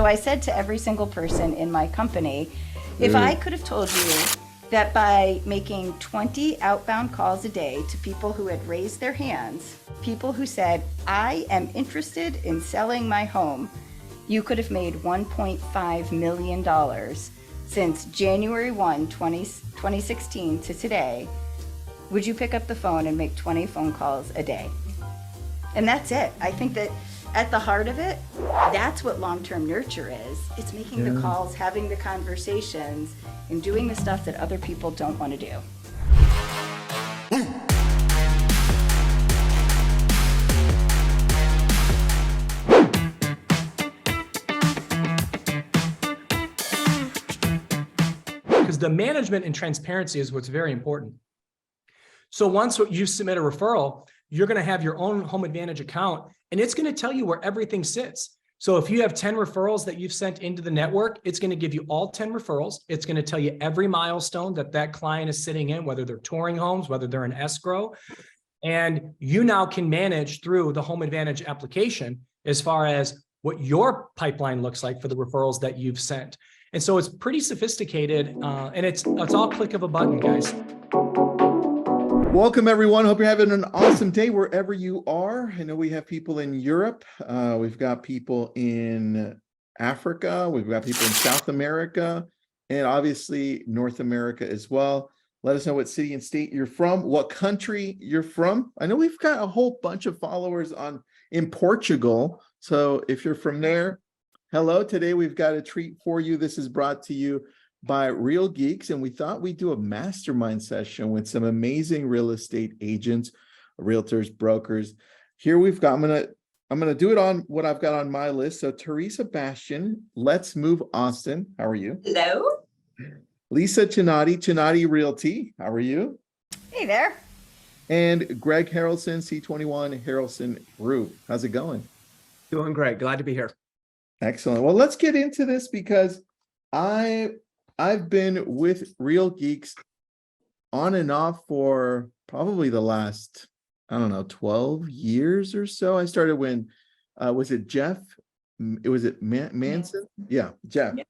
So I said to every single person in my company, if I could have told you that by making 20 outbound calls a day to people who had raised their hands, people who said, I am interested in selling my home, you could have made $1.5 million since January 1, 2016 to today, would you pick up the phone and make 20 phone calls a day? And that's it. I think that at the heart of it, that's what long-term nurture is. It's making the calls, having the conversations, and doing the stuff that other people don't want to do. Because the management and transparency is what's very important. So once you submit a referral, you're going to have your own Home Advantage account, and it's going to tell you where everything sits. So if you have 10 referrals that you've sent into the network, it's going to give you all 10 referrals. It's going to tell you every milestone that that client is sitting in, whether they're touring homes, whether they're in escrow. And you now can manage through the Home Advantage application as far as what your pipeline looks like for the referrals that you've sent. And so it's pretty sophisticated, and it's all click of a button, guys. Welcome, everyone. Hope you're having an awesome day wherever you are. I know we have people in Europe. We've got people in Africa. We've got people in South America, and obviously North America as well. Let us know what city and state you're from, what country you're from. I know we've got a whole bunch of followers in Portugal. So if you're from there, hello. Today we've got a treat for you. This is brought to you by RealGeeks, and we thought we'd do a mastermind session with some amazing real estate agents, realtors, brokers. Here we've got, I'm gonna do it on what I've got on my list. So Theresa Bastian, Let's Move Austin. How are you? Hello. Lisa Chinatti, Realty. How are you? Hey there. And Greg Harrelson, C21 Harrelson Group. How's it going? Doing great. Glad to be here. Excellent. Well, let's get into this because I've been with RealGeeks on and off for probably the last, 12 years or so. I started when, was it Jeff? Was it Manson? Yeah, Jeff. Yeah.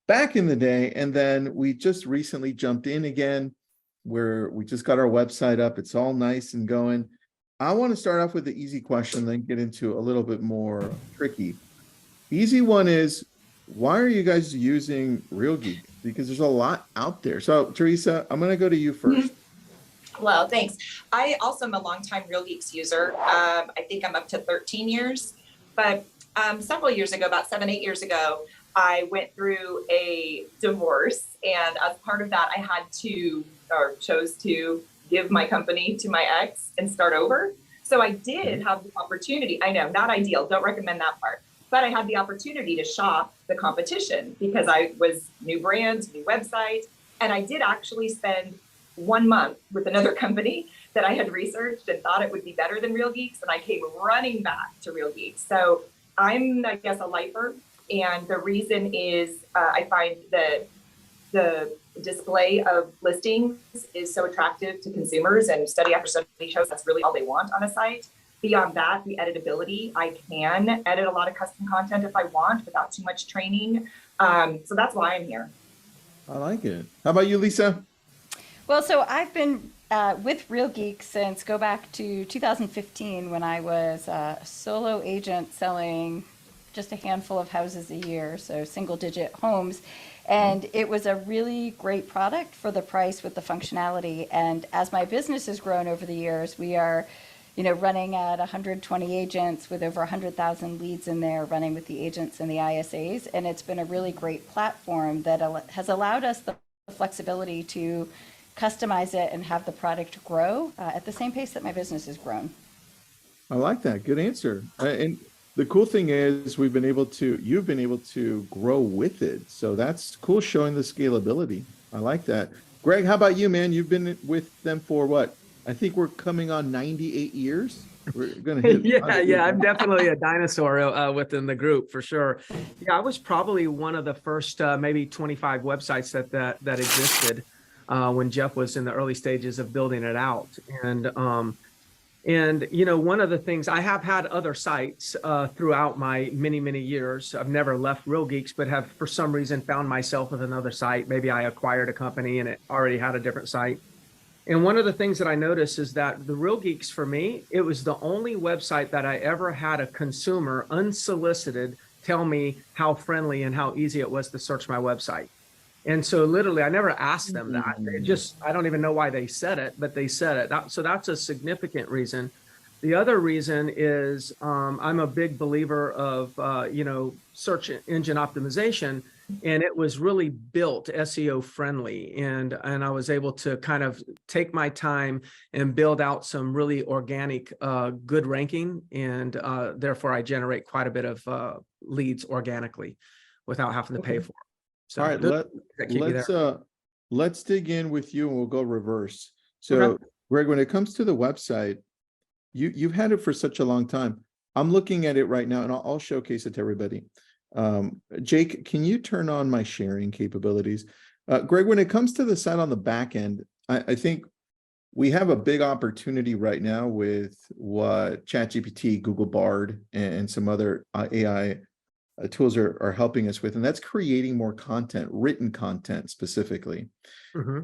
Back in the day. And then we just recently jumped in again where we just got our website up. It's all nice and going. I want to start off with the easy question, then get into a little bit more tricky. Easy one is, why are you guys using RealGeeks? Because there's a lot out there. So Theresa, I'm going to go to you first. Well, thanks. I also am a longtime RealGeeks user. I think I'm up to 13 years, but several years ago, about 7-8 years ago, I went through a divorce, and as part of that, I had to, or chose to, give my company to my ex and start over. So I did have the opportunity. I know, not ideal. Don't recommend that part. But I had the opportunity to shop the competition because I was new brand, new website. And I did actually spend 1 month with another company that I had researched and thought it would be better than RealGeeks. And I came running back to RealGeeks. So I'm, I guess, a lifer. And the reason is I find that the display of listings is so attractive to consumers, and study after study shows that's really all they want on a site. Beyond that, the editability, I can edit a lot of custom content if I want without too much training. So that's why I'm here. I like it. How about you, Lisa? Well, so I've been with RealGeeks since go back to 2015 when I was a solo agent selling just a handful of houses a year, so single-digit homes. And it was a really great product for the price with the functionality. And as my business has grown over the years, we are running at 120 agents with over 100,000 leads in there, running with the agents and the ISAs. And it's been a really great platform that has allowed us the flexibility to customize it and have the product grow at the same pace that my business has grown. I like that. Good answer. And the cool thing is you've been able to grow with it. So that's cool, showing the scalability. I like that. Greg, how about you, man? You've been with them for what? I think we're coming on 98 years. We're gonna hit. Yeah, I'm definitely a dinosaur within the group for sure. Yeah, I was probably one of the first maybe 25 websites that existed when Jeff was in the early stages of building it out. And And, one of the things, I have had other sites throughout my many, many years. I've never left RealGeeks, but have for some reason found myself with another site. Maybe I acquired a company and it already had a different site. And one of the things that I noticed is that the RealGeeks, for me, it was the only website that I ever had a consumer unsolicited tell me how friendly and how easy it was to search my website. And so literally, I never asked them that. It just, I don't even know why they said it, but they said it. So that's a significant reason. The other reason is I'm a big believer of, search engine optimization, and it was really built SEO friendly. And I was able to kind of take my time and build out some really organic, good ranking. And therefore, I generate quite a bit of leads organically without having to pay for it. So all right, let's dig in with you and we'll go reverse. So Okay. Greg, when it comes to the website, you've had it for such a long time. I'm looking at it right now and I'll showcase it to everybody. Jake, can you turn on my sharing capabilities? Greg, when it comes to the site on the back end, I think we have a big opportunity right now with what ChatGPT, Google Bard, and some other AI tools are helping us with, and that's creating more content, written content specifically. Mm-hmm.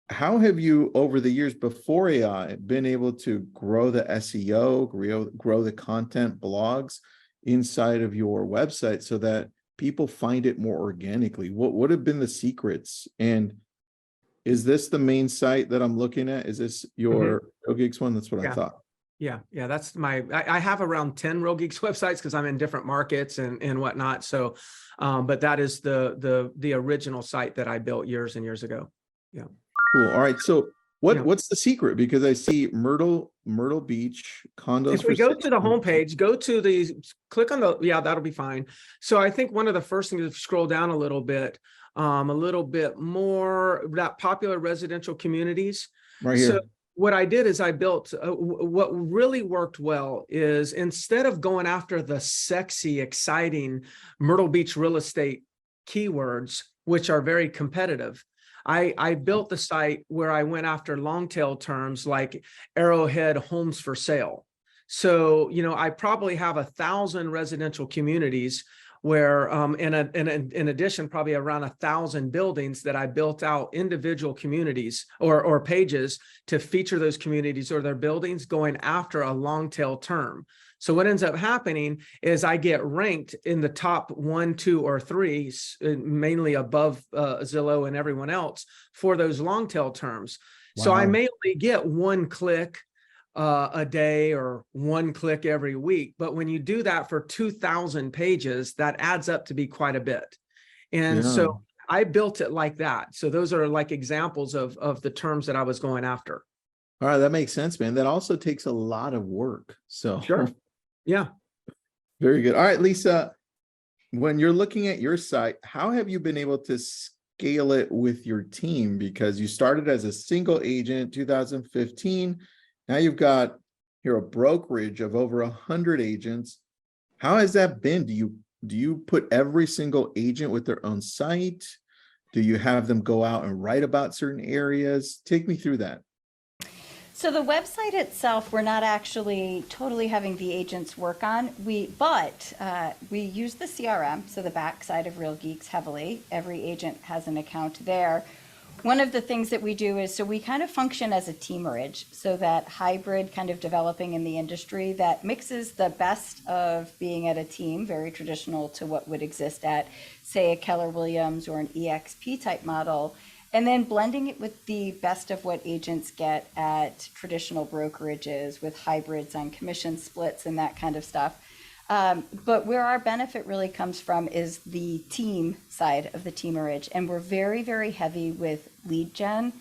How have you, over the years before AI, been able to grow the SEO, grow the content blogs inside of your website so that people find it more organically? What have been the secrets? And is this the main site that I'm looking at? Is this your RealGeeks one? That's what I thought. Yeah, that's I have around 10 RealGeeks websites because I'm in different markets and whatnot. So, but that is the original site that I built years and years ago. Yeah. Cool. All right. So what's the secret? Because I see Myrtle Beach condos. If we go to the homepage, click on that'll be fine. So I think one of the first things is scroll down a little bit more, that popular residential communities. Right here. So what I did is I built what really worked well is instead of going after the sexy, exciting Myrtle Beach real estate keywords, which are very competitive, I built the site where I went after long tail terms like Arrowhead homes for sale. So, I probably have 1,000 residential communities where in addition, probably around 1,000 buildings that I built out individual communities or pages to feature those communities or their buildings going after a long tail term. So what ends up happening is I get ranked in the top 1, 2, or 3, mainly above Zillow and everyone else for those long tail terms. Wow. So I may only get 1 click a day or 1 click every week. But when you do that for 2,000 pages, that adds up to be quite a bit. And so I built it like that. So those are like examples of the terms that I was going after. All right, that makes sense, man. That also takes a lot of work. So sure. Yeah. Very good. All right, Lisa, when you're looking at your site, how have you been able to scale it with your team? Because you started as a single agent, 2015. Now you've got here a brokerage of over 100 agents. How has that been? Do you put every single agent with their own site? Do you have them go out and write about certain areas? Take me through that. So the website itself, we're not actually totally having the agents work on. But we use the CRM, so the backside of RealGeeks heavily. Every agent has an account there. One of the things that we do is, so we kind of function as a teamerage, so that hybrid kind of developing in the industry that mixes the best of being at a team, very traditional to what would exist at, say, a Keller Williams or an EXP type model, and then blending it with the best of what agents get at traditional brokerages with hybrids on commission splits and that kind of stuff. But where our benefit really comes from is the team side of the teamerage. And we're very, very heavy with lead gen,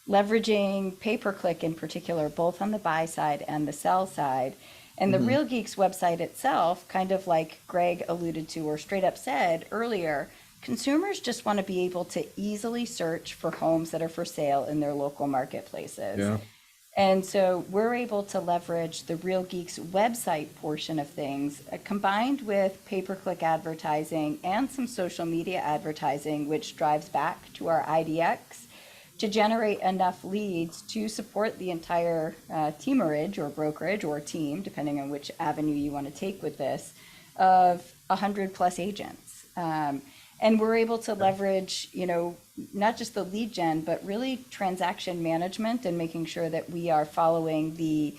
leveraging pay-per-click in particular, both on the buy side and the sell side. And the RealGeeks website itself, kind of like Greg alluded to or straight up said earlier, consumers just want to be able to easily search for homes that are for sale in their local marketplaces. Yeah. And so we're able to leverage the RealGeeks website portion of things, combined with pay-per-click advertising and some social media advertising, which drives back to our IDX, to generate enough leads to support the entire teamerage or brokerage or team, depending on which avenue you want to take with this, of 100 plus agents. And we're able to leverage, not just the lead gen, but really transaction management and making sure that we are following the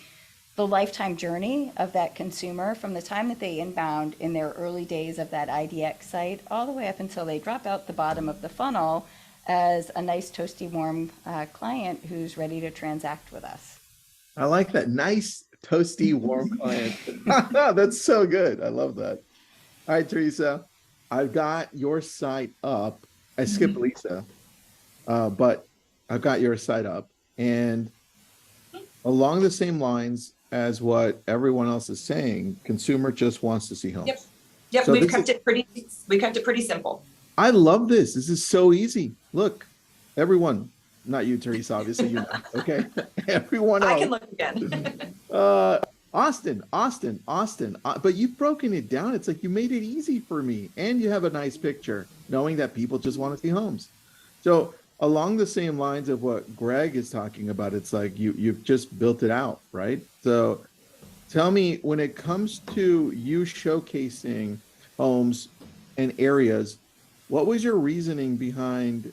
lifetime journey of that consumer from the time that they inbound in their early days of that IDX site, all the way up until they drop out the bottom of the funnel as a nice, toasty, warm client who's ready to transact with us. I like that. Nice, toasty, warm client. That's so good. I love that. All right, Theresa, I've got your site up. I skipped Lisa, but I've got your site up. And along the same lines as what everyone else is saying, consumer just wants to see homes. Yep. So We kept it pretty simple. I love this. This is so easy. Look, everyone, not you, Theresa, obviously, you know, okay? Everyone else. I can look again. Austin, but you've broken it down. It's like you made it easy for me, and you have a nice picture, knowing that people just want to see homes. So along the same lines of what Greg is talking about, it's like you've just built it out, right? So tell me, when it comes to you showcasing homes and areas, what was your reasoning behind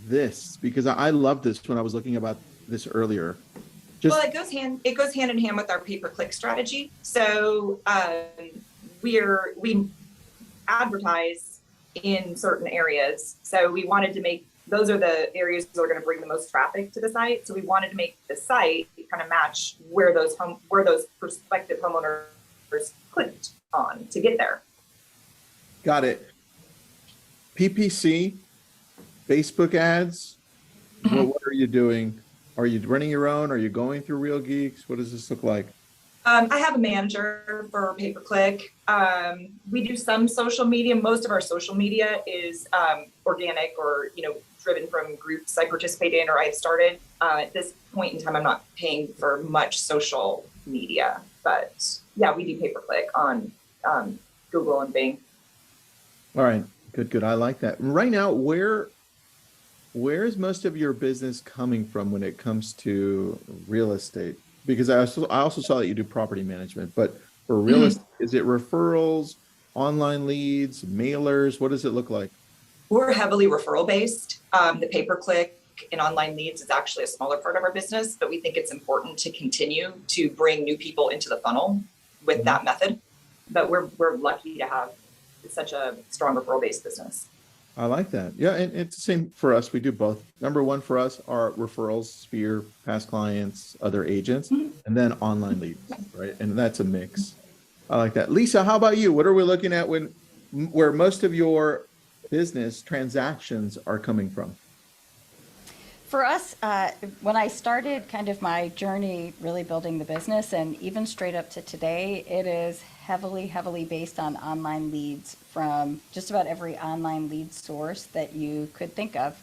this? Because I love this when I was looking about this earlier. Well, it goes hand in hand with our pay-per-click strategy. So we advertise in certain areas. So we wanted to make, those are the areas that are going to bring the most traffic to the site. So we wanted to make the site kind of match where those prospective homeowners clicked on to get there. Got it. PPC, Facebook ads. What are you doing? Are you running your own? Are you going through RealGeeks? What does this look like? I have a manager for pay-per-click. We do some social media. Most of our social media is organic or driven from groups I participate in or I've started. At this point in time, I'm not paying for much social media, but yeah, we do pay-per-click on Google and Bing. All right, good. I like that. Right now, where is most of your business coming from when it comes to real estate? Because I also saw that you do property management, but for real estate, is it referrals, online leads, mailers? What does it look like? We're heavily referral based. The pay-per-click and online leads is actually a smaller part of our business, but we think it's important to continue to bring new people into the funnel with that method. But we're lucky to have such a strong referral based business. I like that. Yeah, and it's the same for us. We do both. Number one for us are referrals, Sphere, past clients, other agents, and then online leads, right? And that's a mix. I like that. Lisa, how about you? What are we looking at where most of your business transactions are coming from? For us, when I started kind of my journey really building the business, and even straight up to today, it is heavily based on online leads from just about every online lead source that you could think of.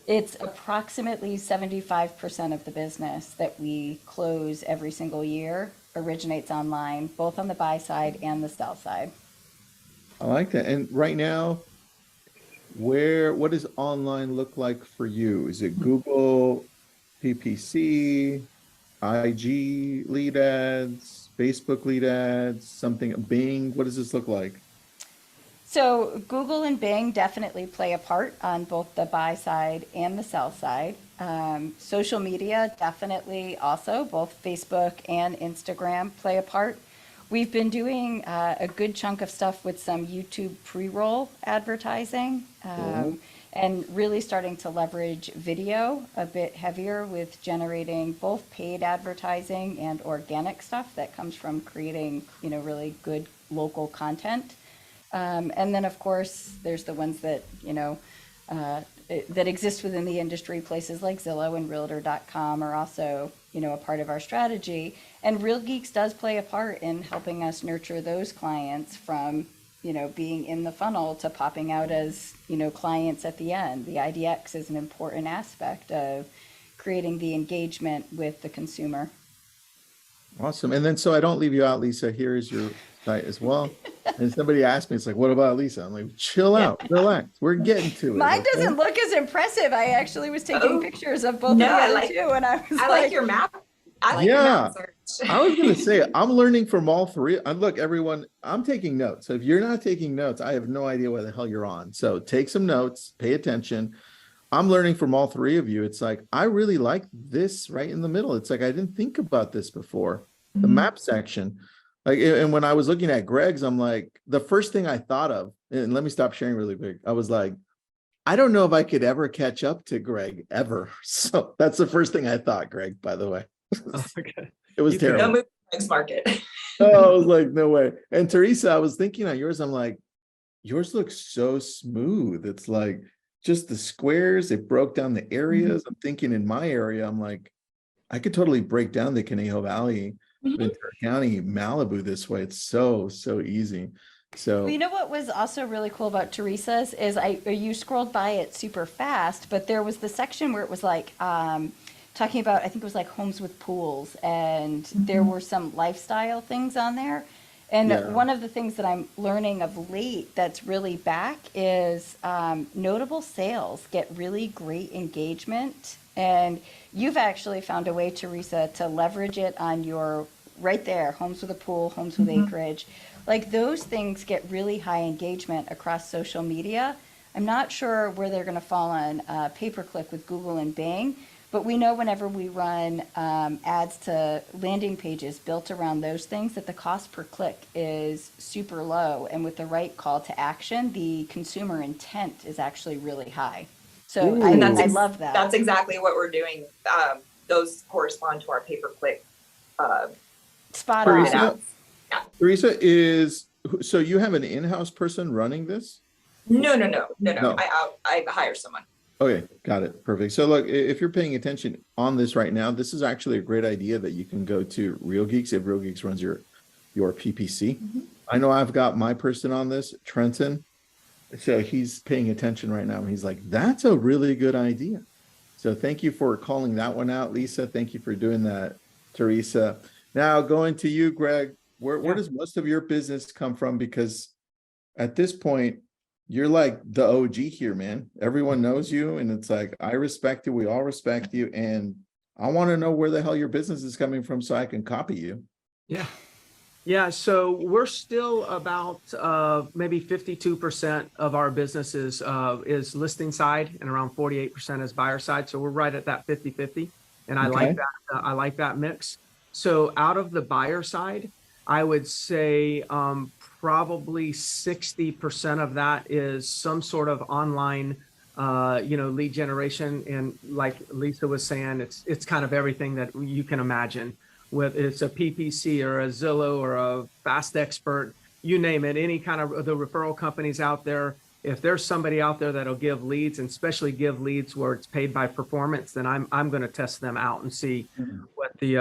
It's approximately 75% of the business that we close every single year originates online, both on the buy side and the sell side. I like that. And right now, what does online look like for you? Is it Google, PPC, IG lead ads, Facebook lead ads, something, Bing? What does this look like? So Google and Bing definitely play a part on both the buy side and the sell side. Social media definitely also, both Facebook and Instagram play a part. We've been doing a good chunk of stuff with some YouTube pre-roll advertising and really starting to leverage video a bit heavier with generating both paid advertising and organic stuff that comes from creating, really good local content. And then, of course, there's the ones that, that exist within the industry. Places like Zillow and Realtor.com are also, a part of our strategy. And RealGeeks does play a part in helping us nurture those clients from, being in the funnel to popping out as, clients at the end. The IDX is an important aspect of creating the engagement with the consumer. Awesome. And then, so I don't leave you out, Lisa, here is your site as well. And somebody asked me, it's like, what about Lisa? I'm like, chill out, relax. We're getting to it. Mine okay? doesn't look as impressive. I actually was taking Oh, pictures of both no, of the I other like- two, and I was I like your map. I like your Yeah. map search. I was going to say, I'm learning from all three. And look, everyone, I'm taking notes. So if you're not taking notes, I have no idea what the hell you're on. So take some notes, pay attention. I'm learning from all three of you. It's like, I really like this right in the middle. It's like, I didn't think about this before. The map section. Like, and when I was looking at Greg's, I'm like, the first thing I thought of, and let me stop sharing really quick. I was like, I don't know if I could ever catch up to Greg ever. So that's the first thing I thought, Greg, by the way. Okay. It was You can- terrible. No move next market. Oh, I was like, no way. And Theresa, I was thinking on yours, I'm like, yours looks so smooth. It's like just the squares, it broke down the areas. I'm thinking in my area, I'm like, I could totally break down the Conejo Valley, Ventura County, Malibu this way. It's so easy. So Well, you know what was also really cool about Teresa's is you scrolled by it super fast, but there was the section where it was like talking about, I think it was like homes with pools, and there were some lifestyle things on there. And Yeah. one of the things that I'm learning of late that's really back is notable sales get really great engagement. And you've actually found a way, Teresa, to leverage it on your right there, homes with a pool, homes with acreage. Like those things get really high engagement across social media. I'm not sure where they're going to fall on pay-per-click with Google and Bing, but we know whenever we run ads to landing pages built around those things that the cost per click is super low. And with the right call to action, the consumer intent is actually really high. So Ooh. I And that's love that. That's exactly what we're doing. Those correspond to our pay-per-click Spot Teresa, on. ads. Yeah. Teresa so you have an in-house person running this? No. No. I hire someone. Okay, got it. Perfect. So look, if you're paying attention on this right now, this is actually a great idea that you can go to RealGeeks if RealGeeks runs your PPC. I know I've got my person on this, Tristan. So he's paying attention right now. And he's like, that's a really good idea. So thank you for calling that one out, Lisa. Thank you for doing that, Teresa. Now going to you, Greg, where does most of your business come from? Because at this point, you're like the OG here, man. Everyone knows you. And it's like, I respect you. We all respect you. And I want to know where the hell your business is coming from so I can copy you. Yeah, so we're still about maybe 52% of our business is listing side and around 48% is buyer side. So we're right at that 50-50. And I like that. I like that mix. So out of the buyer side, I would say probably 60% of that is some sort of online lead generation. And like Lisa was saying, it's kind of everything that you can imagine. Whether it's a PPC or a Zillow or a Fast Expert, you name it, any kind of the referral companies out there. If there's somebody out there that'll give leads, and especially give leads where it's paid by performance, then I'm going to test them out and see what the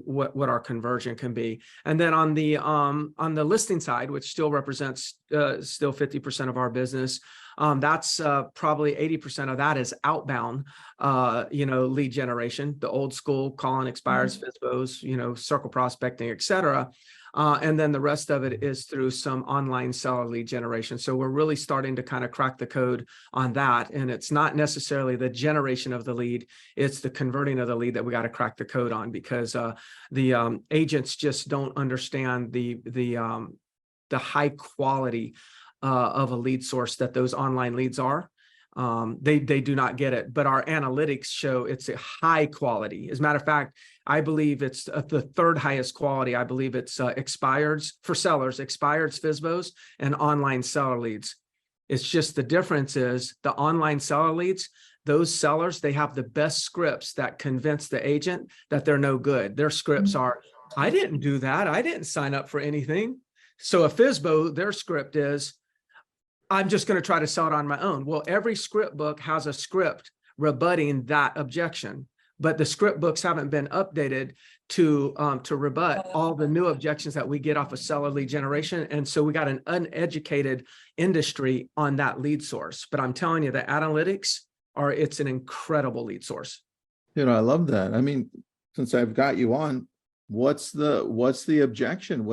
what our conversion can be. And then on the listing side, which still represents still 50% of our business, that's probably 80% of that is outbound, lead generation, the old school calling expires, FSBOs, circle prospecting, et cetera. And then the rest of it is through some online seller lead generation. So we're really starting to kind of crack the code on that. And it's not necessarily the generation of the lead, it's the converting of the lead that we got to crack the code on, because the agents just don't understand the high quality of a lead source that those online leads are. They do not get it, but our analytics show it's a high quality. As a matter of fact, I believe it's the third highest quality. I believe it's expireds for sellers, expireds, FSBOs, and online seller leads. It's just the difference is the online seller leads, those sellers, they have the best scripts that convince the agent that they're no good. Their scripts are, I didn't do that. I didn't sign up for anything. So a FSBO, their script is, I'm just going to try to sell it on my own. Well, every script book has a script rebutting that objection, but the script books haven't been updated to rebut all the new objections that we get off of seller lead generation. And so we got an uneducated industry on that lead source. But I'm telling you, the analytics it's an incredible lead source. I love that. I mean, since I've got you on, what's the objection?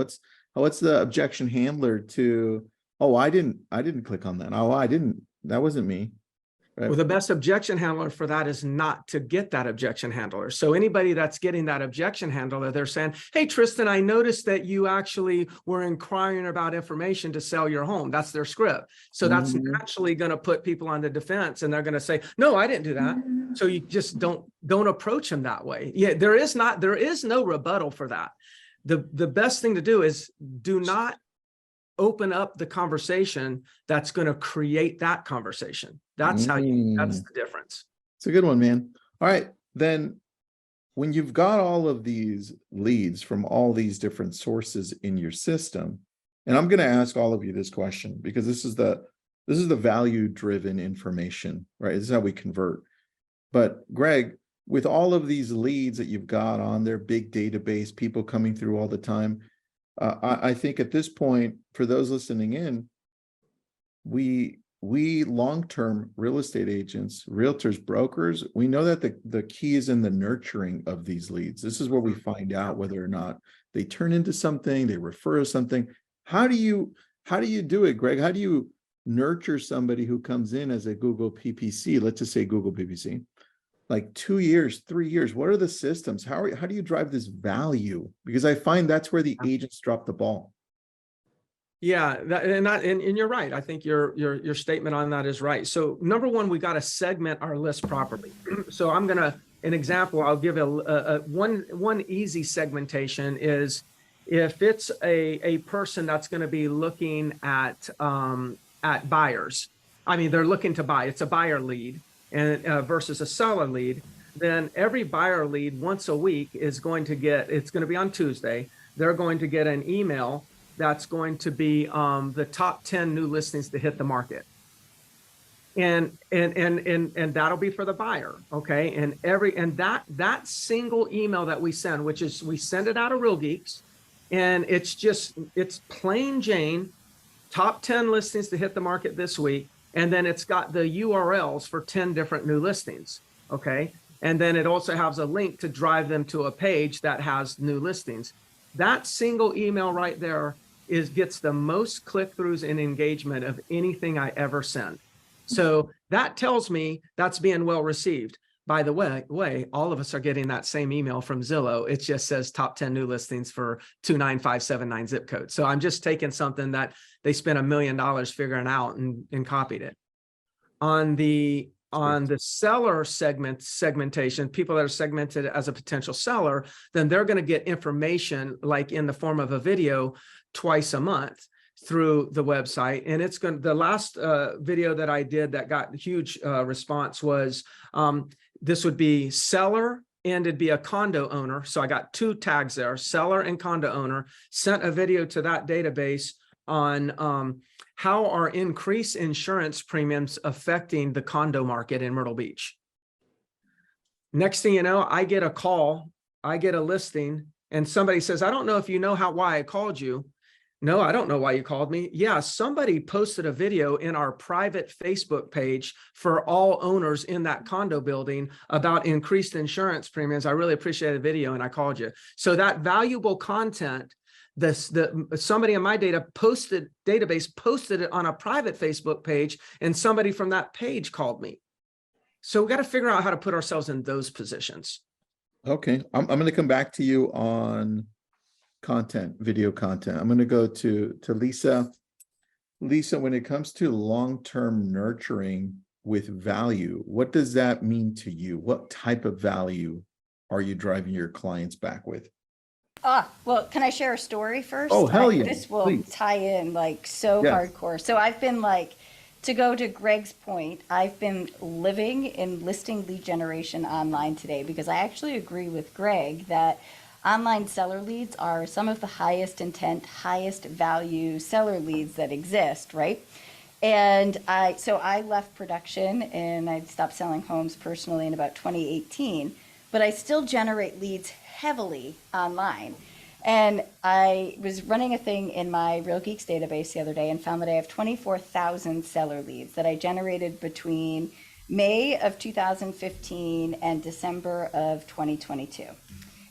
What's the objection handler to, oh, I didn't click on that. Oh, that wasn't me. Right? Well, the best objection handler for that is not to get that objection handler. So anybody that's getting that objection handler, they're saying, hey, Tristan, I noticed that you actually were inquiring about information to sell your home. That's their script. So that's naturally going to put people on the defense, and they're going to say, no, I didn't do that. So you just don't approach them that way. Yeah, there is no rebuttal for that. The best thing to do is do not open up the conversation that's going to create that conversation. That's that's the difference. It's a good one, man. All right. Then when you've got all of these leads from all these different sources in your system, and I'm going to ask all of you this question because this is the value-driven information, right? This is how we convert. But Greg, with all of these leads that you've got on their big database, people coming through all the time, I think at this point, for those listening in, we long-term real estate agents, realtors, brokers, we know that the key is in the nurturing of these leads. This is where we find out whether or not they turn into something, they refer to something. How do you do it, Greg? How do you nurture somebody who comes in as a Google PPC? Let's just say Google PPC. Like 2 years, 3 years, what are the systems? How do you drive this value? Because I find that's where the agents drop the ball. Yeah, and you're right. I think your statement on that is right. So number one, we got to segment our list properly. So I'm gonna an example. I'll give one easy segmentation is if it's a person that's going to be looking at buyers. I mean, they're looking to buy. It's a buyer lead. And versus a seller lead, then every buyer lead once a week is going to get, it's going to be on Tuesday, they're going to get an email that's going to be the top 10 new listings to hit the market. And that'll be for the buyer, okay? And that single email that we send, which is we send it out of RealGeeks, and it's plain Jane, top 10 listings to hit the market this week. And then it's got the URLs for 10 different new listings, okay? And then it also has a link to drive them to a page that has new listings. That single email right there gets the most click-throughs and engagement of anything I ever send. So that tells me that's being well received. By the way, all of us are getting that same email from Zillow. It just says top 10 new listings for 29579 zip code. So I'm just taking something that they spent $1 million figuring out and copied it. On the seller segmentation, people that are segmented as a potential seller, then they're going to get information like in the form of a video twice a month through the website. And it's going to, the last video that I did that got huge response was this would be seller and it'd be a condo owner. So I got 2 tags there, seller and condo owner, sent a video to that database on how are increased insurance premiums affecting the condo market in Myrtle Beach. Next thing you know, I get a call, I get a listing, and somebody says, I don't know if you know why I called you. No, I don't know why you called me. Yeah, somebody posted a video in our private Facebook page for all owners in that condo building about increased insurance premiums. I really appreciate the video and I called you. So that valuable content, somebody in my database posted it on a private Facebook page, and somebody from that page called me. So we got to figure out how to put ourselves in those positions. Okay, I'm going to come back to you on content, video content. I'm going to go to Lisa. Lisa, when it comes to long-term nurturing with value, what does that mean to you? What type of value are you driving your clients back with? Well, can I share a story first? Oh, hell yeah. This will Please. tie in like so hardcore. So I've been like, to go to Greg's point, I've been living in listing lead generation online today because I actually agree with Greg that online seller leads are some of the highest intent, highest value seller leads that exist, right? And so I left production and I stopped selling homes personally in about 2018, but I still generate leads heavily online. And I was running a thing in my RealGeeks database the other day and found that I have 24,000 seller leads that I generated between May of 2015 and December of 2022.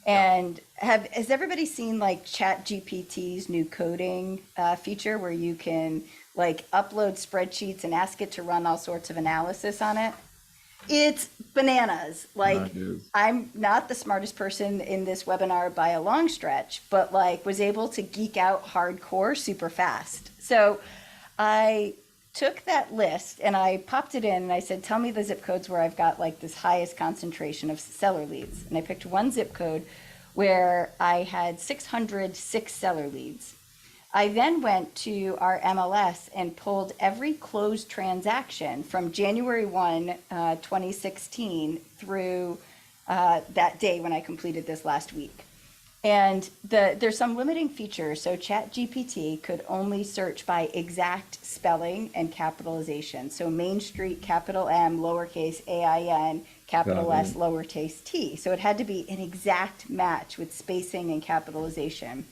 And has everybody seen like ChatGPT's new coding feature where you can like upload spreadsheets and ask it to run all sorts of analysis on it? It's bananas. Like, I'm not the smartest person in this webinar by a long stretch, but like was able to geek out hardcore super fast. So I took that list and I popped it in and I said, tell me the zip codes where I've got like this highest concentration of seller leads. And I picked one zip code where I had 606 seller leads. I then went to our MLS and pulled every closed transaction from January 1, 2016 through that day when I completed this last week. And there's some limiting features. So ChatGPT could only search by exact spelling and capitalization. So Main Street, capital M, lowercase AIN, capital S, lowercase t. So it had to be an exact match with spacing and capitalization.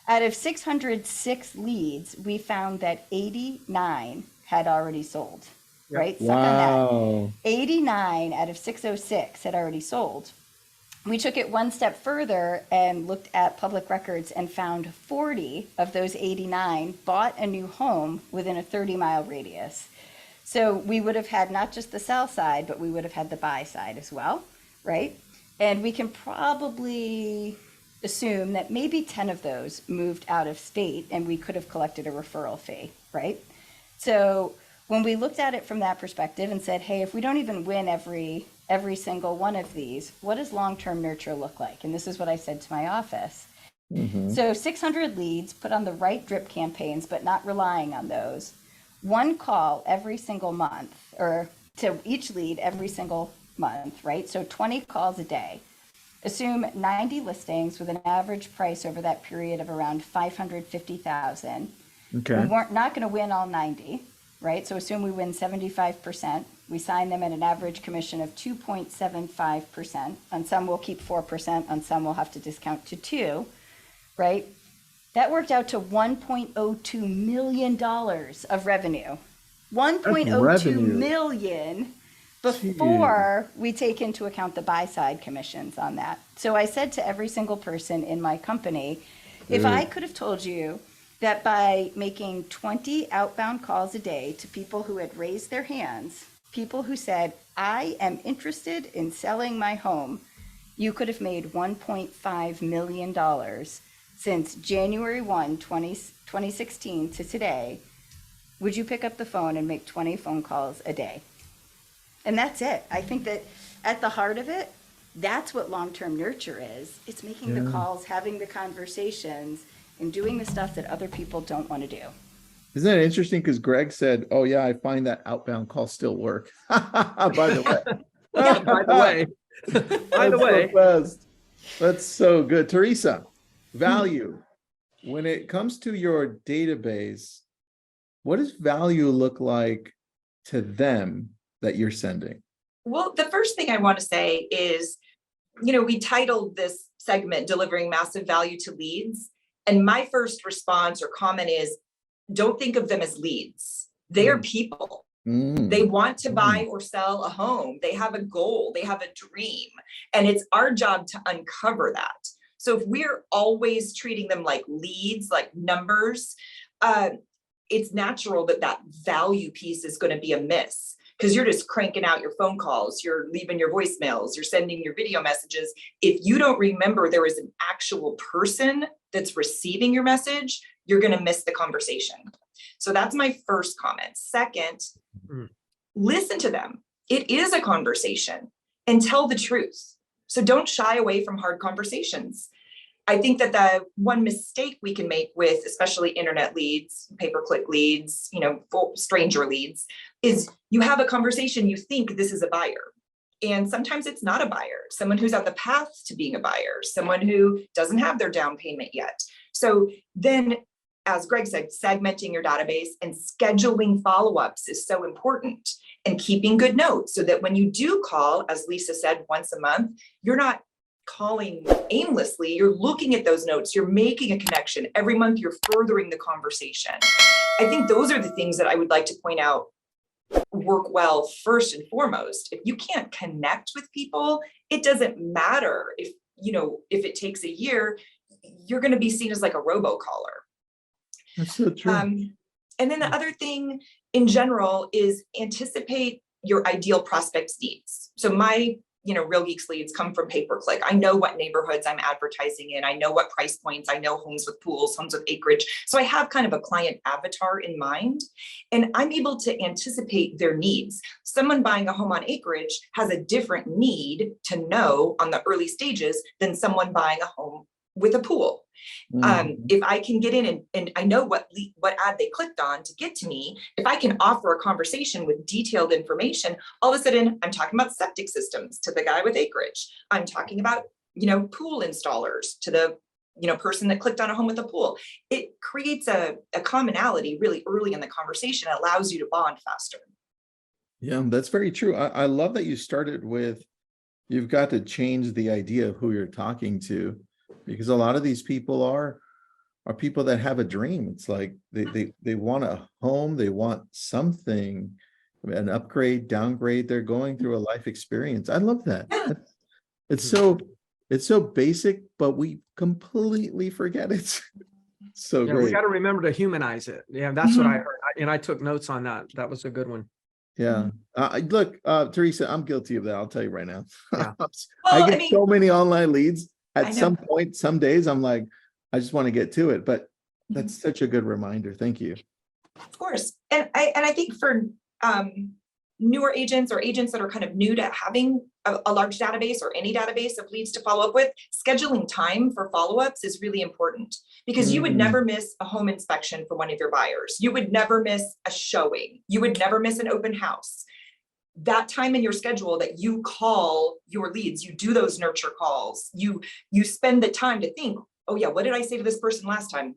Out of 606 leads, we found that 89 had already sold, right? Suck on that. 89 out of 606 had already sold. We took it one step further and looked at public records and found 40 of those 89 bought a new home within a 30-mile radius. So we would have had not just the sell side, but we would have had the buy side as well, right? And we can probably assume that maybe 10 of those moved out of state and we could have collected a referral fee, right? So when we looked at it from that perspective and said, hey, if we don't even win every single one of these, what does long-term nurture look like? And this is what I said to my office. So 600 leads, put on the right drip campaigns, but not relying on those. One call every single month, or to each lead every single month, right? So 20 calls a day. Assume 90 listings with an average price over that period of around $550,000. Okay. We weren't not going to win all 90, right? So assume we win 75%. We sign them at an average commission of 2.75%. On some we'll keep 4%. On some we'll have to discount to 2, right? That worked out to $1.02 million of revenue. $1.02 million before we take into account the buy side commissions on that. So I said to every single person in my company, if I could have told you that by making 20 outbound calls a day to people who had raised their hands, people who said, I am interested in selling my home, you could have made $1.5 million since January 1, 2016 to today. Would you pick up the phone and make 20 phone calls a day? And that's it. I think that at the heart of it, that's what long-term nurture is. It's making the calls, having the conversations, and doing the stuff that other people don't want to do. Isn't that interesting? Because Greg said, oh yeah, I find that outbound calls still work. By the way. By the way. That's so good. Theresa, value. When it comes to your database, what does value look like to them that you're sending? Well, the first thing I want to say is, we titled this segment Delivering Massive Value to Leads. And my first response or comment is, don't think of them as leads. They are people. They want to buy or sell a home. They have a goal. They have a dream. And it's our job to uncover that. So if we're always treating them like leads, like numbers, it's natural that value piece is going to be amiss. Because you're just cranking out your phone calls, you're leaving your voicemails, you're sending your video messages. If you don't remember there is an actual person that's receiving your message, you're going to miss the conversation. So that's my first comment. Second, listen to them. It is a conversation, and tell the truth. So don't shy away from hard conversations. I think that the one mistake we can make with especially internet leads, pay-per-click leads, stranger leads, is you have a conversation, you think this is a buyer. And sometimes it's not a buyer, someone who's on the path to being a buyer, someone who doesn't have their down payment yet. So then, as Greg said, segmenting your database and scheduling follow-ups is so important, and keeping good notes so that when you do call, as Lisa said, once a month, you're not calling aimlessly, you're looking at those notes, you're making a connection. Every month you're furthering the conversation. I think those are the things that I would like to point out work well first and foremost. If you can't connect with people, it doesn't matter if if it takes a year, you're going to be seen as like a robocaller. That's so true. And then the other thing in general is anticipate your ideal prospect's needs. So my, RealGeeks leads come from pay-per-click. I know what neighborhoods I'm advertising in. I know what price points. I know homes with pools, homes with acreage. So I have kind of a client avatar in mind, and I'm able to anticipate their needs. Someone buying a home on acreage has a different need to know on the early stages than someone buying a home with a pool. If I can get in and I know what ad they clicked on to get to me, if I can offer a conversation with detailed information, all of a sudden I'm talking about septic systems to the guy with acreage. I'm talking about, pool installers to the, person that clicked on a home with a pool. It creates a commonality really early in the conversation. It allows you to bond faster. Yeah, that's very true. I love that you started with, you've got to change the idea of who you're talking to, because a lot of these people are people that have a dream. It's like they want a home, they want something, an upgrade, downgrade. They're going through a life experience. I love that. It's so basic, but we completely forget it. So great. We got to remember to humanize it. Yeah, that's what I heard, and I took notes on that. That was a good one. Yeah. Look, Theresa, I'm guilty of that. I'll tell you right now. Yeah. I get so many online leads. At I some point, some days, I'm like, I just want to get to it. But that's such a good reminder. Thank you. Of course. And I think for newer agents or agents that are kind of new to having a large database or any database of leads to follow up with, scheduling time for follow-ups is really important, because you would never miss a home inspection for one of your buyers. You would never miss a showing. You would never miss an open house. That time in your schedule that you call your leads, you do those nurture calls, you spend the time to think, oh yeah, what did I say to this person last time?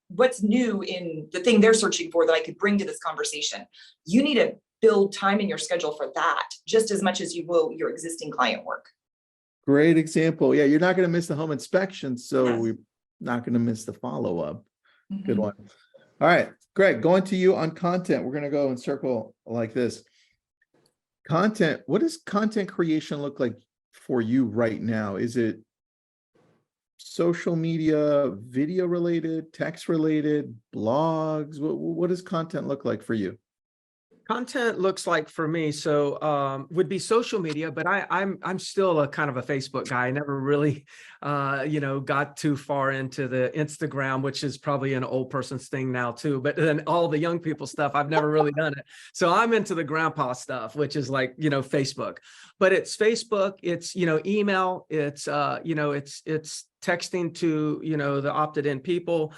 What's new in the thing they're searching for that I could bring to this conversation? You need to build time in your schedule for that just as much as you will your existing client work. Great example. Yeah, you're not going to miss the home inspection, so we're not going to miss the follow-up. Good one. All right, Greg, going to you on content. We're going to go in circle like this. Content, what does content creation look like for you right now? Is it social media, video related, text related, blogs? What does content look like for you? Content looks like for me, so would be social media, but I'm still a kind of a Facebook guy. I never really got too far into the Instagram, which is probably an old person's thing now too, but then all the young people stuff, I've never really done it. So I'm into the grandpa stuff, which is like, Facebook, but it's Facebook, it's, email, it's, it's texting to, the opted in people.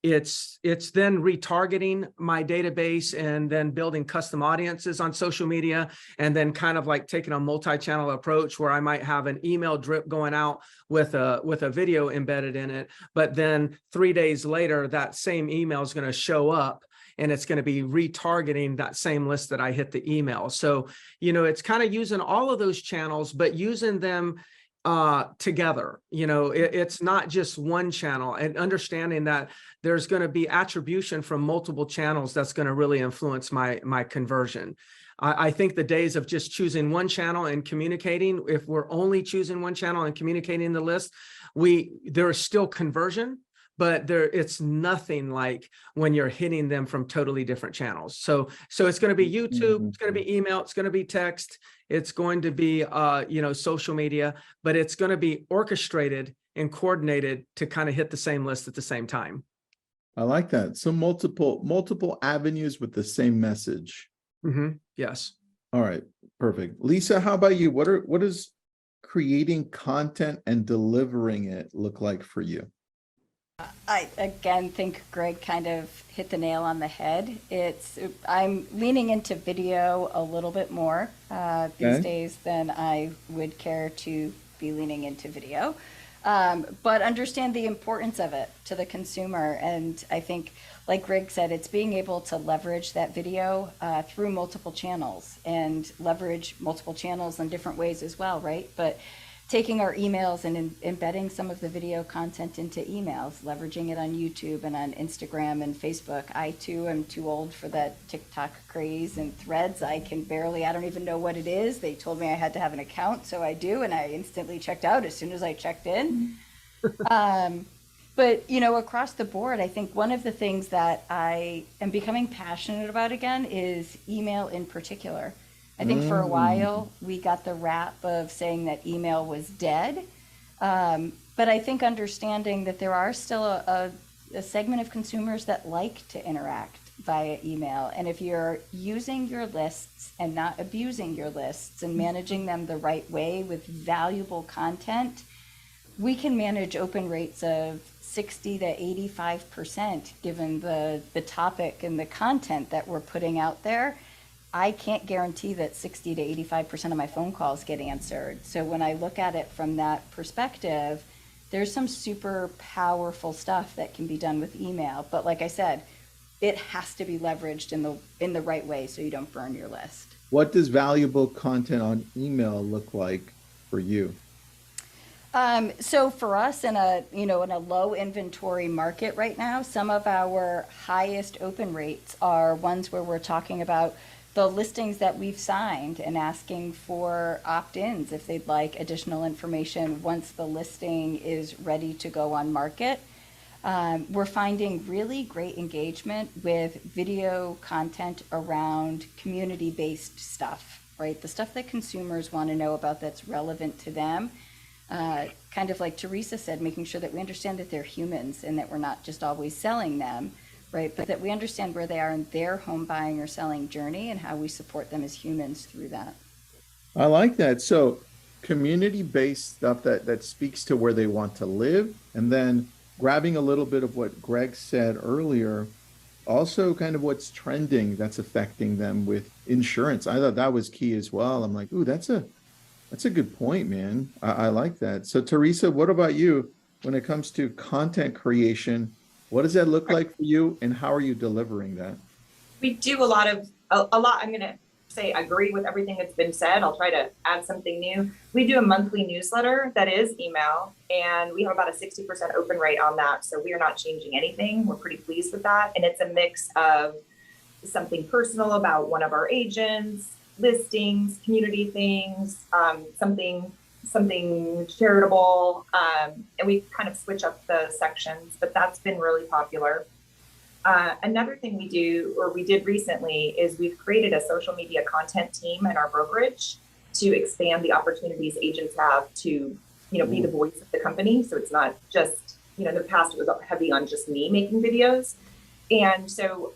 It's then retargeting my database and then building custom audiences on social media, and then kind of like taking a multi-channel approach where I might have an email drip going out with a video embedded in it. But then 3 days later, that same email is going to show up and it's going to be retargeting that same list that I hit the email. So, it's kind of using all of those channels, but using them together. It's not just one channel, and understanding that there's going to be attribution from multiple channels that's going to really influence my conversion. I think the days of just choosing one channel and communicating, if we're only choosing one channel and communicating the list, there is still conversion, but it's nothing like when you're hitting them from totally different channels. So it's going to be YouTube, it's going to be email, it's going to be text, it's going to be social media, but it's going to be orchestrated and coordinated to kind of hit the same list at the same time. I like that. So multiple avenues with the same message. Yes. All right, perfect. Lisa, how about you? What does creating content and delivering it look like for you? I again think Greg kind of hit the nail on the head. I'm leaning into video a little bit more these days than I would care to be leaning into video, but understand the importance of it to the consumer. And I think, like Greg said, it's being able to leverage that video through multiple channels and leverage multiple channels in different ways as well, right? But taking our emails and embedding some of the video content into emails, leveraging it on YouTube and on Instagram and Facebook. I too am too old for that TikTok craze and Threads. I don't even know what it is. They told me I had to have an account, so I do, and I instantly checked out as soon as I checked in. But, across the board, I think one of the things that I am becoming passionate about again is email in particular. I think for a while we got the rap of saying that email was dead. But I think understanding that there are still a segment of consumers that like to interact via email. And if you're using your lists and not abusing your lists and managing them the right way with valuable content, we can manage open rates of 60 to 85% given the topic and the content that we're putting out there. I can't guarantee that 60 to 85% of my phone calls get answered. So when I look at it from that perspective, there's some super powerful stuff that can be done with email. But like I said, it has to be leveraged in the right way so you don't burn your list. What does valuable content on email look like for you? So for us in a low inventory market right now, some of our highest open rates are ones where we're talking about the listings that we've signed and asking for opt-ins if they'd like additional information once the listing is ready to go on market. We're finding really great engagement with video content around community-based stuff, right? The stuff that consumers want to know about that's relevant to them. Kind of like Theresa said, making sure that we understand that they're humans and that we're not just always selling them, right? But that we understand where they are in their home buying or selling journey and how we support them as humans through that. I like that. So community-based stuff that speaks to where they want to live, and then grabbing a little bit of what Greg said earlier, also kind of what's trending that's affecting them with insurance. I thought that was key as well. I'm like, ooh, that's a good point, man. I like that. So Theresa, what about you when it comes to content creation? What does that look like for you, and how are you delivering that? We do a lot. I'm going to say agree with everything that's been said. I'll try to add something new. We do a monthly newsletter that is email, and we have about a 60% open rate on that. So we are not changing anything. We're pretty pleased with that. And it's a mix of something personal about one of our agents, listings, community things, something charitable, and we kind of switch up the sections, but that's been really popular. Another thing we did recently is we've created a social media content team in our brokerage to expand the opportunities agents have to, be the voice of the company. So it's not just, in the past it was heavy on just me making videos. And so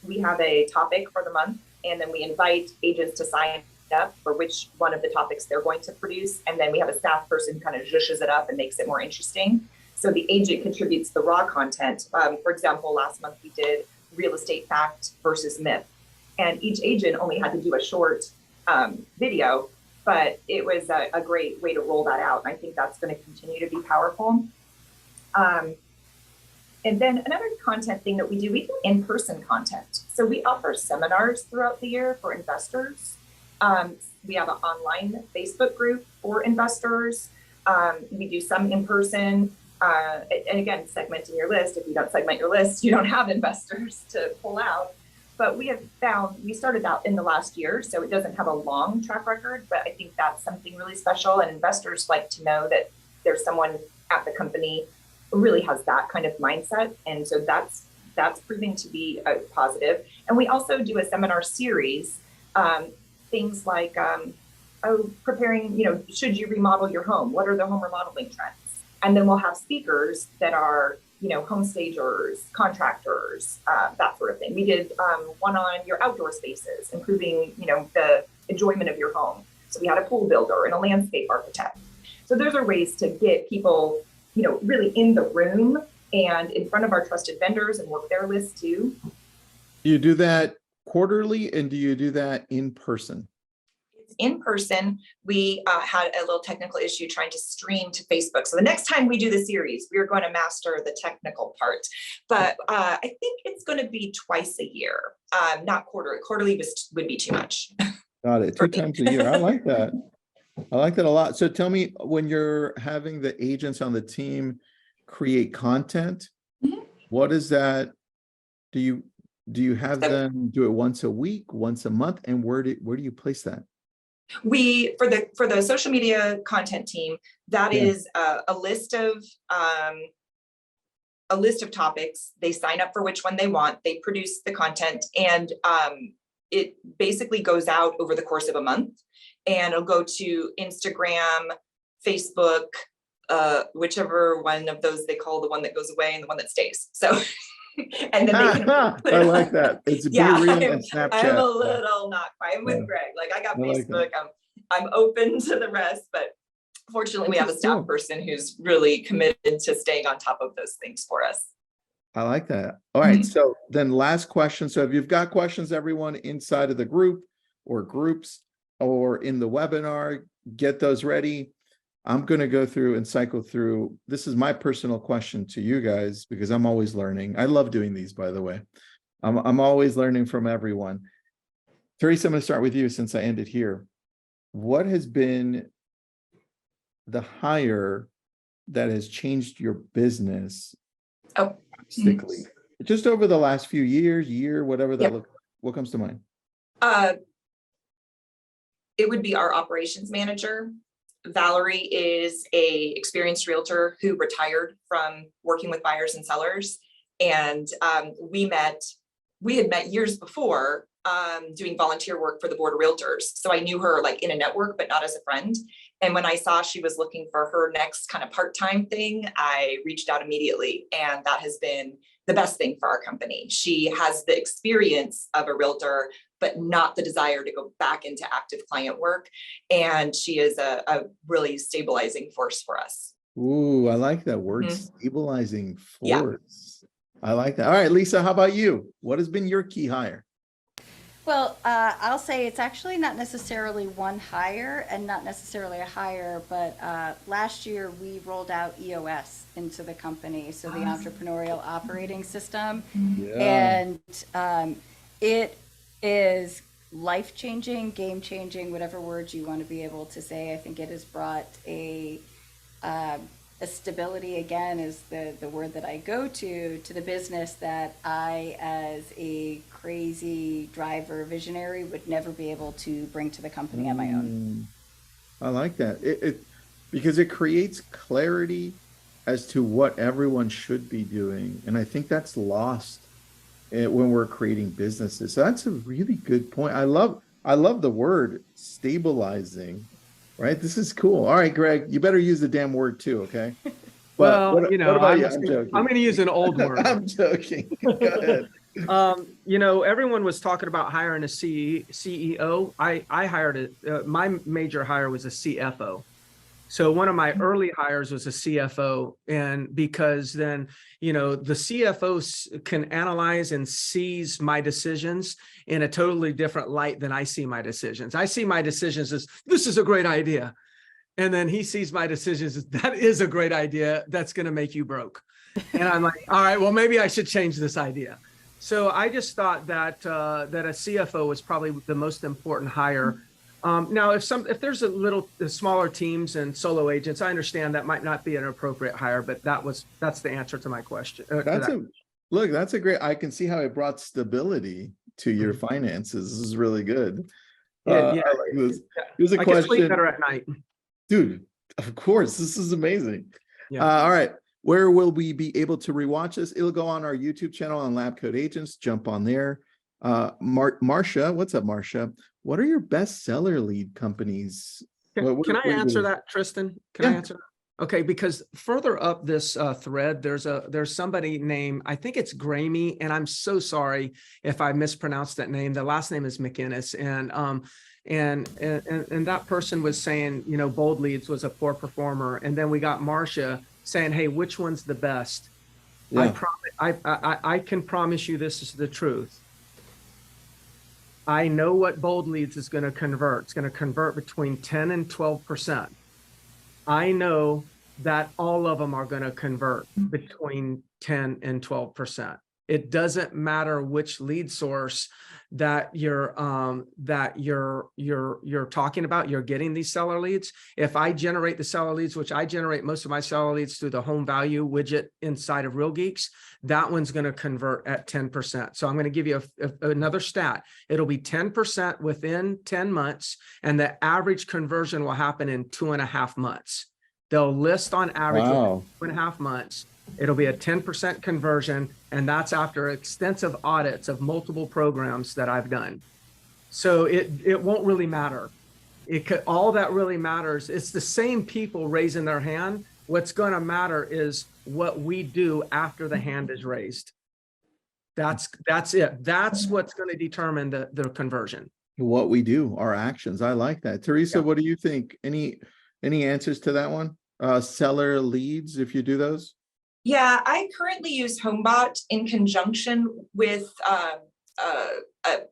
we have a topic for the month, and then we invite agents to sign up for which one of the topics they're going to produce. And then we have a staff person who kind of zhushes it up and makes it more interesting. So the agent contributes the raw content. For example, last month we did real estate fact versus myth. And each agent only had to do a short video, but it was a great way to roll that out. And I think that's going to continue to be powerful. And then another content thing that we do in-person content. So we offer seminars throughout the year for investors. We have an online Facebook group for investors. We do some in person. And again, segmenting your list. If you don't segment your list, you don't have investors to pull out. But we have found, we started out in the last year, so it doesn't have a long track record, but I think that's something really special. And investors like to know that there's someone at the company who really has that kind of mindset. And so that's proving to be a positive. And we also do a seminar series, things like, preparing, should you remodel your home? What are the home remodeling trends? And then we'll have speakers that are, home stagers, contractors, that sort of thing. We did one on your outdoor spaces, improving, the enjoyment of your home. So we had a pool builder and a landscape architect. So those are ways to get people, really in the room and in front of our trusted vendors and work their list too. Do you do that quarterly, and do you do that in person? In person. We had a little technical issue trying to stream to Facebook. So the next time we do the series, we are going to master the technical part. But I think it's going to be twice a year, not quarterly. Quarterly would be too much. Got it. 2 times a year. I like that. I like that a lot. So tell me, when you're having the agents on the team create content, Mhm. what is that? Do you have So them do it once a week, once a month, and where do you place that? we for the social media content team, that Yeah. is a list of topics. They sign up for which one they want. They produce the content, and it basically goes out over the course of a month, and it'll go to Instagram, Facebook, whichever one of those they call the one that goes away and the one that stays. So, and then they can put I it like on. that. It's Be Yeah, Real and I'm Snapchat. a little not quite. I'm Yeah, with Greg. Like, I got I like Facebook. that. I'm open to the rest, but fortunately, we This have a is staff cool. person who's really committed to staying on top of those things for us. I like that. All right. Mhm. So then last question. So if you've got questions, everyone inside of the group or groups or in the webinar, get those ready. I'm going to go through and cycle through. This is my personal question to you guys, because I'm always learning. I love doing these, by the way. I'm always learning from everyone. Theresa, I'm going to start with you since I ended here. What has been the hire that has changed your business Oh, drastically? Just over the last few years, whatever that Yep. looks like. What comes to mind? It would be our operations manager. Valerie is a experienced realtor who retired from working with buyers and sellers. And we had met years before doing volunteer work for the board of realtors. So I knew her like in a network, but not as a friend. And when I saw she was looking for her next kind of part-time thing, I reached out immediately. And that has been the best thing for our company. She has the experience of a realtor, but not the desire to go back into active client work. And she is a really stabilizing force for us. Ooh, I like that word, Mhm. stabilizing Yeah. force. I like that. All right, Lisa, how about you? What has been your key hire? Well, I'll say it's actually not necessarily one hire and not necessarily a hire, but last year we rolled out EOS into the company, so the entrepreneurial operating system. Yeah. And it is life-changing, game-changing, whatever words you want to be able to say. I think it has brought a stability, again, is the word that I go to the business that I, as a crazy driver visionary, would never be able to bring to the company on my own. I like that. Because it creates clarity as to what everyone should be doing. And I think that's lost when we're creating businesses. So that's a really good point. I love the word stabilizing, right? This is cool. All right, Greg, you better use the damn word too, okay? But Well, what about you? I'm I'm joking. going to use an old word. I'm joking. Go ahead. Everyone was talking about hiring a CEO. I hired my major hire was a CFO. So one of my early hires was a CFO, and because then, the CFO can analyze and sees my decisions in a totally different light than I see my decisions. I see my decisions as, this is a great idea. And then he sees my decisions as, that is a great idea. That's going to make you broke. And I'm like, all right, well, maybe I should change this idea. So I just thought that that a CFO was probably the most important hire. Now, if there's smaller teams and solo agents, I understand that might not be an appropriate hire, but that's the answer to my question. That's a great. I can see how it brought stability to your finances. This is really good. Yeah, I like this. Here's a I can sleep question, better at night. dude. Of course, this is amazing. Yeah. All right. Where will we be able to rewatch this? It'll go on our YouTube channel on LabCoatAgents. Jump on there. Marcia, what's up, Marcia? What are your bestseller lead companies? Can I answer that, Tristan? Can I answer that? Okay, because further up this thread, there's somebody named, I think it's Gramey, and I'm so sorry if I mispronounced that name. The last name is McInnes, and that person was saying, bold leads was a poor performer, and then we got Marcia saying, hey, which one's the best? Yeah. I can promise you this is the truth. I know what bold leads is going to convert. It's going to convert between 10 and 12%. I know that all of them are going to convert between 10 and 12%. It doesn't matter which lead source that you're talking about. You're getting these seller leads. If I generate the seller leads, which I generate most of my seller leads through the home value widget inside of RealGeeks, that one's going to convert at 10%. So I'm going to give you another stat. It'll be 10% within 10 months, and the average conversion will happen in 2.5 months. They'll list on average Wow. within 2.5 months. It'll be a 10% conversion, and that's after extensive audits of multiple programs that I've done. So it won't really matter. All that really matters, it's the same people raising their hand. What's going to matter is what we do after the hand is raised. That's it. That's what's going to determine the conversion. What we do, our actions. I like that. Teresa, Yeah. what do you think? Any answers to that one? Seller leads, if you do those? Yeah, I currently use Homebot in conjunction with a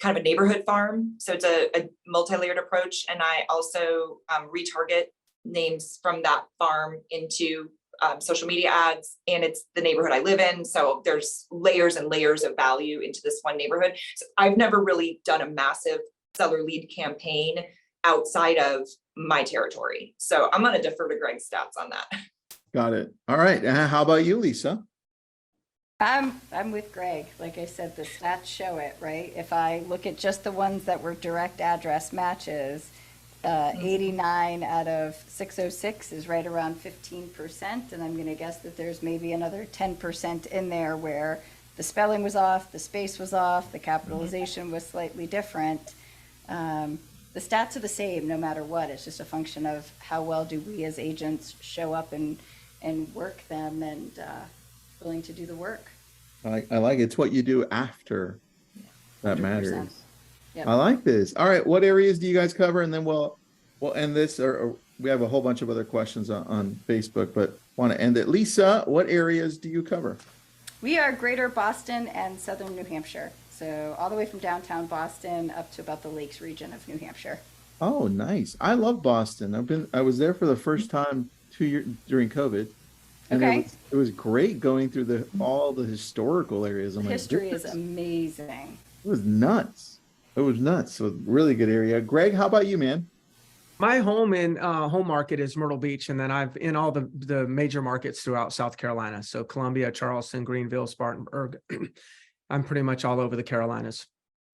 kind of a neighborhood farm. So it's a multi-layered approach. And I also retarget names from that farm into social media ads, and it's the neighborhood I live in. So there's layers and layers of value into this one neighborhood. So I've never really done a massive seller lead campaign outside of my territory. So I'm going to defer to Greg's stats on that. Got it. All right. How about you, Lisa? I'm with Greg. Like I said, the stats show it, right? If I look at just the ones that were direct address matches, 89 out of 606 is right around 15%. And I'm going to guess that there's maybe another 10% in there where the spelling was off, the space was off, the capitalization was slightly different. The stats are the same no matter what. It's just a function of how well do we as agents show up and work them and willing to do the work. I like it. It's what you do after that 100%. matters. Yep. I like this. All right. What areas do you guys cover? And then we'll end this, or we have a whole bunch of other questions on Facebook, but want to end it. Lisa, what areas do you cover? We are Greater Boston and Southern New Hampshire. So all the way from downtown Boston up to about the Lakes region of New Hampshire. Oh, nice. I love Boston. I was there for the first time 2 years during COVID. And Okay. it was great going through all the historical areas. I'm like, History this is amazing. It was nuts. It was nuts. So really good area. Greg, how about you, man? My home market is Myrtle Beach, and then I've in all the major markets throughout South Carolina. So Columbia, Charleston, Greenville, Spartanburg. I'm pretty much all over the Carolinas.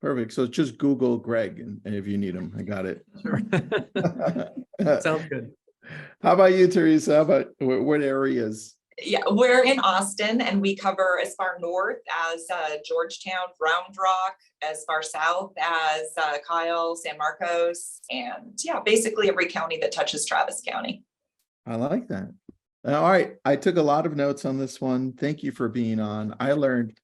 Perfect. So just Google Greg, and if you need him, I got it. Sure. Sounds good. How about you, Teresa? How about what areas? Yeah, we're in Austin, and we cover as far north as Georgetown, Round Rock, as far south as Kyle, San Marcos, and yeah, basically every county that touches Travis County. I like that. All right. I took a lot of notes on this one. Thank you for being on. I learned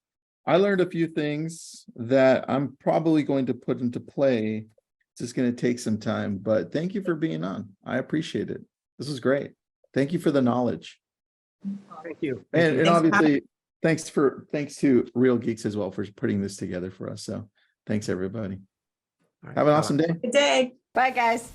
a few things that I'm probably going to put into play. It's just going to take some time, but thank you for being on. I appreciate it. This was great. Thank you for the knowledge. Thank you. And obviously, thanks to RealGeeks as well for putting this together for us. So thanks, everybody. All right. Have an awesome day. Good day. Bye, guys.